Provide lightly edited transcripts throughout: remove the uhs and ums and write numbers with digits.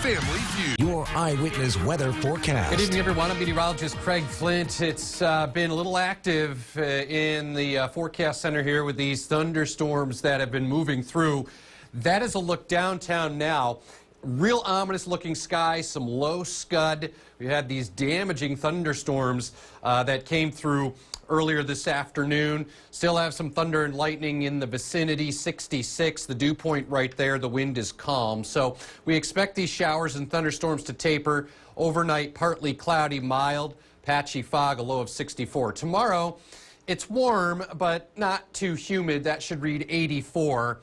Family Feud. Your eyewitness weather forecast. Good evening, everyone. I'm meteorologist Craig Flint. It's been a little active in the forecast center here with these thunderstorms that have been moving through. That is a look downtown now. Real ominous looking sky, some low scud. We had these damaging thunderstorms that came through earlier this afternoon. Still have some thunder and lightning in the vicinity, 66, the dew point right there. The wind is calm. So we expect these showers and thunderstorms to taper. Overnight, partly cloudy, mild, patchy fog, a low of 64. Tomorrow, it's warm, but not too humid. That should read 84.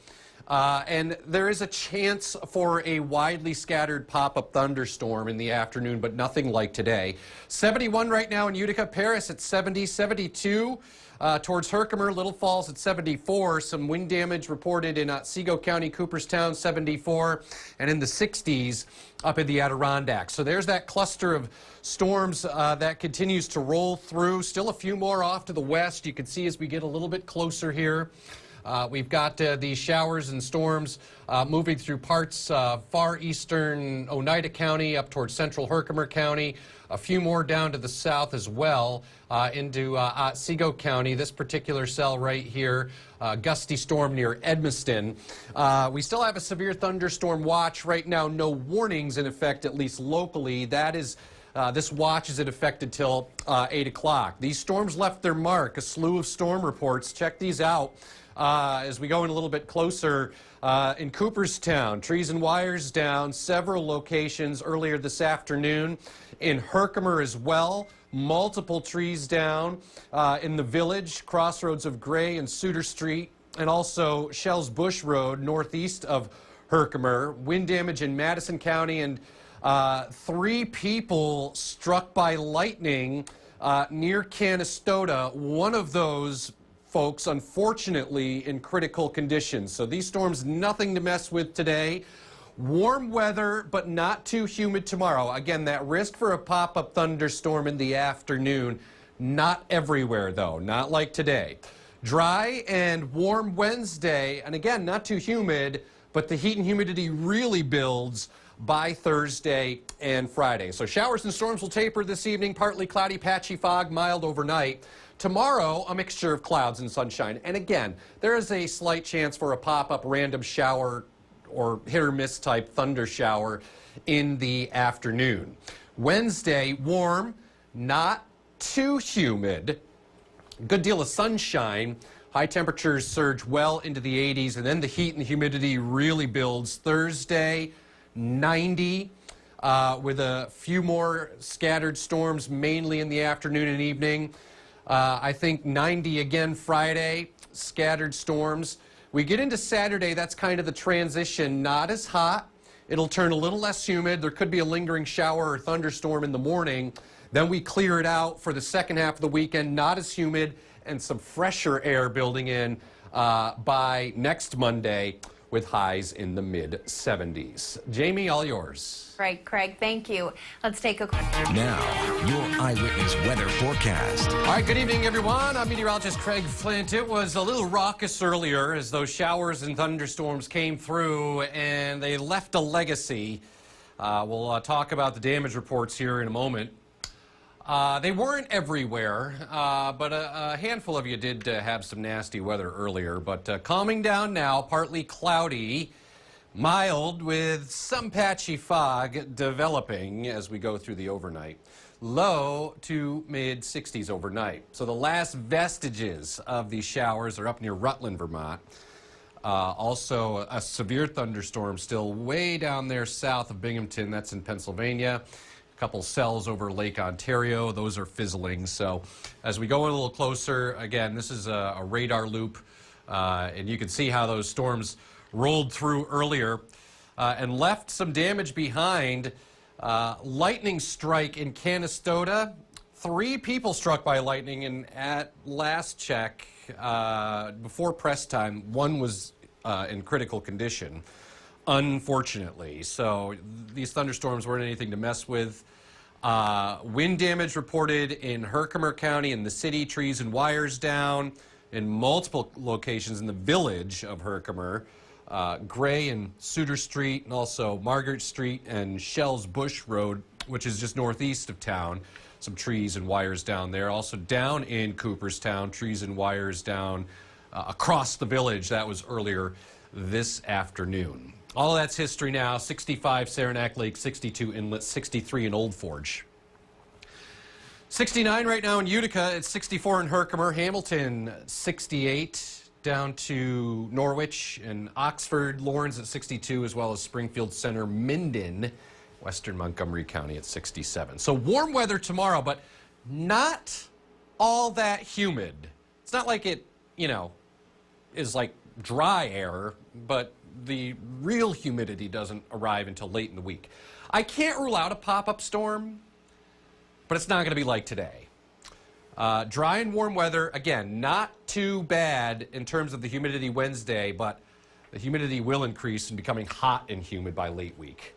And there is a chance for a widely scattered pop-up thunderstorm in the afternoon, but nothing like today. 71 right now in Utica. Paris at 70, 72 towards Herkimer, Little Falls at 74. Some wind damage reported in Otsego County, Cooperstown, 74, and in the 60s up in the Adirondacks. So there's that cluster of storms that continues to roll through. Still a few more off to the west. You can see as we get a little bit closer here. We've got these showers and storms moving through parts far eastern Oneida County up towards central Herkimer County. A few more down to the south as well into Otsego County. This particular cell right here, gusty storm near Edmiston. We still have a severe thunderstorm watch right now. No warnings in effect, at least locally. That is this watch is in effect until 8 o'clock. These storms left their mark. A slew of storm reports. Check these out. As we go in a little bit closer, in Cooperstown, trees and wires down, several locations earlier this afternoon. In Herkimer as well, multiple trees down in the village, crossroads of Gray and Suter Street, and also Shells Bush Road, northeast of Herkimer. Wind damage in Madison County, and 3 people struck by lightning near Canastota. One of those folks, unfortunately, in critical conditions. So these storms, nothing to mess with today. Warm weather, but not too humid tomorrow. Again, that risk for a pop-up thunderstorm in the afternoon. Not everywhere, though. Not like today. Dry and warm Wednesday, and again, not too humid, but the heat and humidity really builds by Thursday and Friday. So showers and storms will taper this evening. Partly cloudy, patchy fog, mild overnight. Tomorrow, a mixture of clouds and sunshine. And again, there is a slight chance for a pop-up random shower or hit or miss type thunder shower in the afternoon. Wednesday, warm, not too humid. Good deal of sunshine. High temperatures surge well into the 80s, and then the heat and humidity really builds. Thursday, 90. With a few more scattered storms, mainly in the afternoon and evening. I think 90 again Friday, scattered storms. We get into Saturday, that's kind of the transition. Not as hot. It'll turn a little less humid. There could be a lingering shower or thunderstorm in the morning. Then we clear it out for the second half of the weekend. Not as humid, and some fresher air building in by next Monday, with highs in the mid-70s. Jamie, all yours. Right, Craig, thank you. Let's take a... Now, your eyewitness weather forecast. All right, good evening, everyone. I'm meteorologist Craig Flint. It was a little raucous earlier as those showers and thunderstorms came through, and they left a legacy. We'll talk about the damage reports here in a moment. They weren't everywhere, but a handful of you did have some nasty weather earlier. But calming down now, partly cloudy, mild with some patchy fog developing as we go through the overnight. Low to mid-60s overnight. So the last vestiges of these showers are up near Rutland, Vermont. Also a severe thunderstorm still way down there south of Binghamton. That's in Pennsylvania. A couple cells over Lake Ontario. Those are fizzling. So as we go in a little closer, again, this is a radar loop, and you can see how those storms rolled through earlier and left some damage behind. Lightning strike in Canastota. 3 people struck by lightning, and at last check, before press time, 1 was in critical condition, unfortunately. So these thunderstorms weren't anything to mess with. Wind damage reported in Herkimer County, in the city, trees and wires down in multiple locations in the village of Herkimer. Gray and Suter Street, and also Margaret Street and Shells Bush Road, which is just northeast of town. Some trees and wires down there. Also down in Cooperstown, trees and wires down across the village. That was earlier this afternoon. All of that's history now. 65 Saranac Lake, 62 Inlet, 63 in Old Forge. 69 right now in Utica. It's 64 in Herkimer. Hamilton, 68 down to Norwich and Oxford. Lawrence at 62, as well as Springfield Center, Minden, western Montgomery County at 67. So warm weather tomorrow, but not all that humid. It's not like it, is like dry air, but the real humidity doesn't arrive until late in the week. I can't rule out a pop-up storm, but it's not going to be like today. Dry and warm weather, again, not too bad in terms of the humidity Wednesday, but the humidity will increase and becoming hot and humid by late week.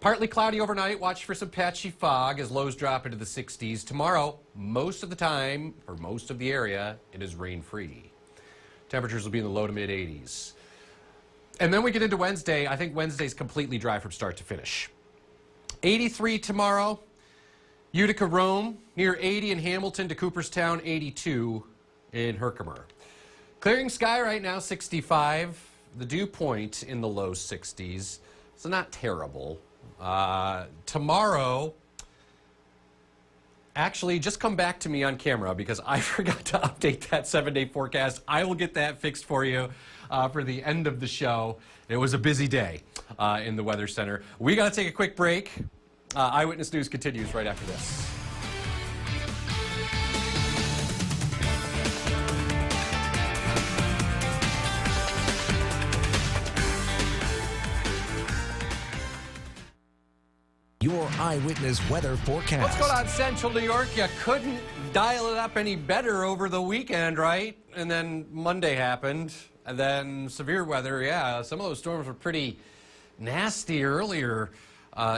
Partly cloudy overnight. Watch for some patchy fog as lows drop into the 60s. Tomorrow, most of the time, for most of the area, it is rain-free. Temperatures will be in the low to mid-80s. And then we get into Wednesday. I think Wednesday's completely dry from start to finish. 83 tomorrow. Utica, Rome, near 80 in Hamilton to Cooperstown, 82 in Herkimer. Clearing sky right now, 65. The dew point in the low 60s. So not terrible. Tomorrow, actually, just come back to me on camera because I forgot to update that 7-day forecast. I will get that fixed for you for the end of the show. It was a busy day in the Weather Center. We got to take a quick break. Eyewitness News continues right after this. Your Eyewitness Weather forecast. What's going on, Central New York? You couldn't dial it up any better over the weekend, right? And then Monday happened, and then severe weather. Yeah, some of those storms were pretty nasty earlier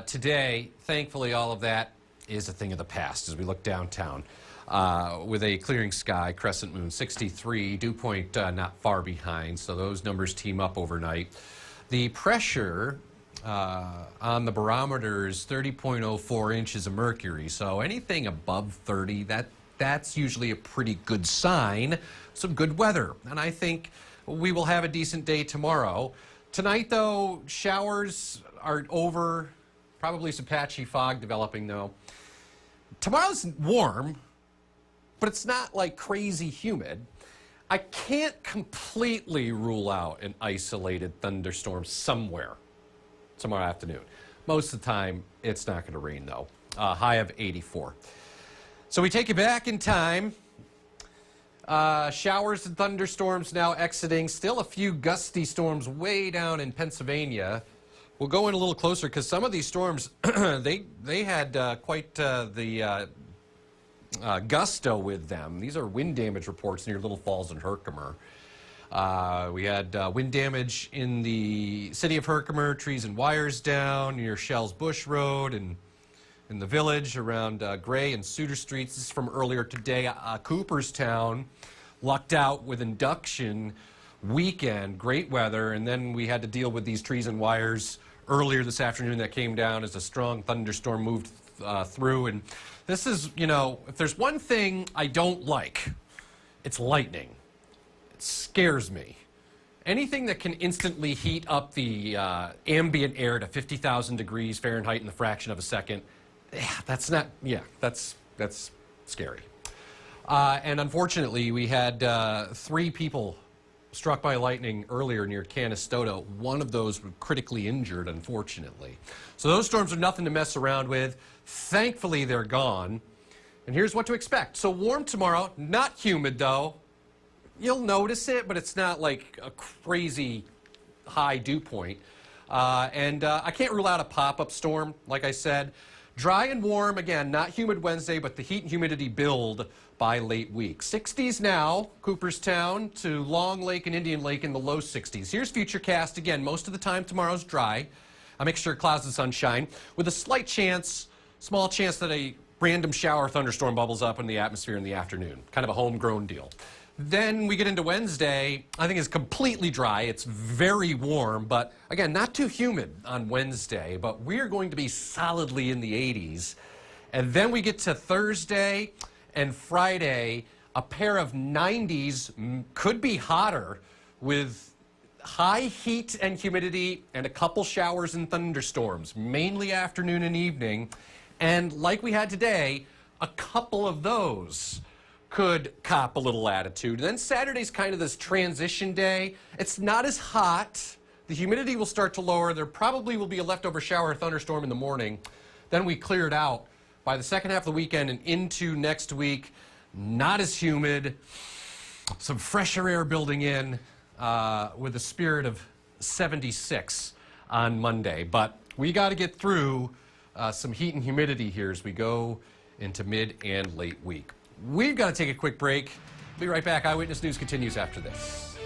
today. Thankfully, all of that is a thing of the past as we look downtown with a clearing sky, crescent moon 63, dew point not far behind, so those numbers team up overnight. The pressure on the barometers, 30.04 inches of mercury. So anything above 30, that's usually a pretty good sign. Some good weather. And I think we will have a decent day tomorrow. Tonight, though, showers are over. Probably some patchy fog developing, though. Tomorrow's warm, but it's not like crazy humid. I can't completely rule out an isolated thunderstorm somewhere tomorrow afternoon. Most of the time, it's not going to rain, though. High of 84. So we take you back in time. Showers and thunderstorms now exiting. Still a few gusty storms way down in Pennsylvania. We'll go in a little closer because some of these storms, they had quite the gusto with them. These are wind damage reports near Little Falls and Herkimer. We had wind damage in the city of Herkimer, trees and wires down near Shells Bush Road and in the village around Gray and Suter Streets. This is from earlier today. Cooperstown lucked out with induction weekend, great weather, and then we had to deal with these trees and wires earlier this afternoon that came down as a strong thunderstorm moved through. And this is, if there's one thing I don't like, it's lightning. It scares me. Anything that can instantly heat up the ambient air to 50,000 degrees Fahrenheit in the fraction of a second, that's scary. And unfortunately, we had 3 people struck by lightning earlier near Canastota. One of those was critically injured, unfortunately. So those storms are nothing to mess around with. Thankfully, they're gone. And here's what to expect. So warm tomorrow, not humid though. You'll notice it, but it's not like a crazy high dew point. I can't rule out a pop-up storm, like I said. Dry and warm, again, not humid Wednesday, but the heat and humidity build by late week. 60s now, Cooperstown to Long Lake and Indian Lake in the low 60s. Here's Futurecast. Again, most of the time tomorrow's dry. A mixture of clouds and sunshine with a slight chance, small chance that a random shower or thunderstorm bubbles up in the atmosphere in the afternoon. Kind of a homegrown deal. Then we get into Wednesday. I think it's completely dry. It's very warm, but again, not too humid on Wednesday, but we're going to be solidly in the 80s. And then we get to Thursday and Friday, a pair of 90s, could be hotter, with high heat and humidity and a couple showers and thunderstorms, mainly afternoon and evening. And like we had today, a couple of those could cop a little latitude. Then Saturday's kind of this transition day. It's not as hot. The humidity will start to lower. There probably will be a leftover shower or thunderstorm in the morning. Then we clear it out. By the second half of the weekend and into next week, not as humid. Some fresher air building in with a spirit of 76 on Monday. But we got to get through some heat and humidity here as we go into mid and late week. We've got to take a quick break. Be right back. Eyewitness News continues after this.